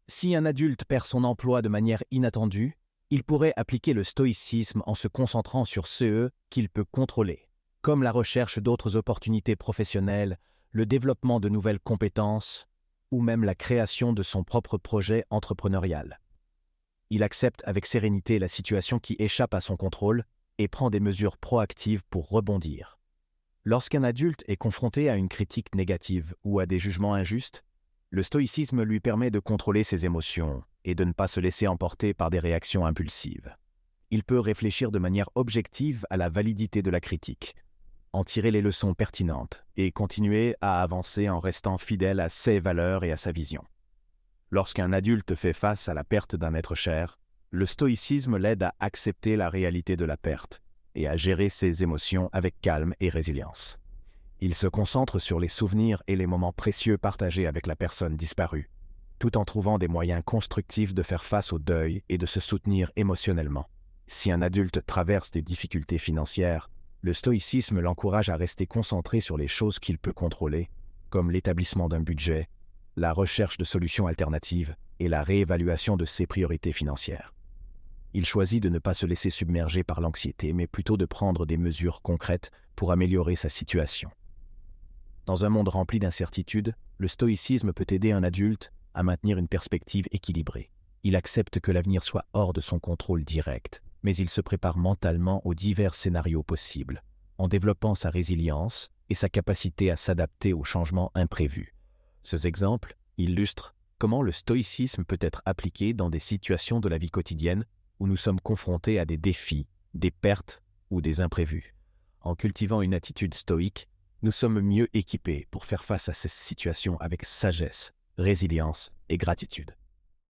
Si un adulte perd son emploi de manière inattendue, il pourrait appliquer le stoïcisme en se concentrant sur ce qu'il peut contrôler, comme la recherche d'autres opportunités professionnelles, le développement de nouvelles compétences ou même la création de son propre projet entrepreneurial. Il accepte avec sérénité la situation qui échappe à son contrôle et prend des mesures proactives pour rebondir. Lorsqu'un adulte est confronté à une critique négative ou à des jugements injustes, le stoïcisme lui permet de contrôler ses émotions et de ne pas se laisser emporter par des réactions impulsives. Il peut réfléchir de manière objective à la validité de la critique, en tirer les leçons pertinentes et continuer à avancer en restant fidèle à ses valeurs et à sa vision. Lorsqu'un adulte fait face à la perte d'un être cher, le stoïcisme l'aide à accepter la réalité de la perte et à gérer ses émotions avec calme et résilience. Il se concentre sur les souvenirs et les moments précieux partagés avec la personne disparue, tout en trouvant des moyens constructifs de faire face au deuil et de se soutenir émotionnellement. Si un adulte traverse des difficultés financières, le stoïcisme l'encourage à rester concentré sur les choses qu'il peut contrôler, comme l'établissement d'un budget, la recherche de solutions alternatives et la réévaluation de ses priorités financières. Il choisit de ne pas se laisser submerger par l'anxiété, mais plutôt de prendre des mesures concrètes pour améliorer sa situation. Dans un monde rempli d'incertitudes, le stoïcisme peut aider un adulte à maintenir une perspective équilibrée. Il accepte que l'avenir soit hors de son contrôle direct, mais il se prépare mentalement aux divers scénarios possibles, en développant sa résilience et sa capacité à s'adapter aux changements imprévus. Ces exemples illustrent comment le stoïcisme peut être appliqué dans des situations de la vie quotidienne où nous sommes confrontés à des défis, des pertes ou des imprévus. En cultivant une attitude stoïque, nous sommes mieux équipés pour faire face à ces situations avec sagesse, résilience et gratitude.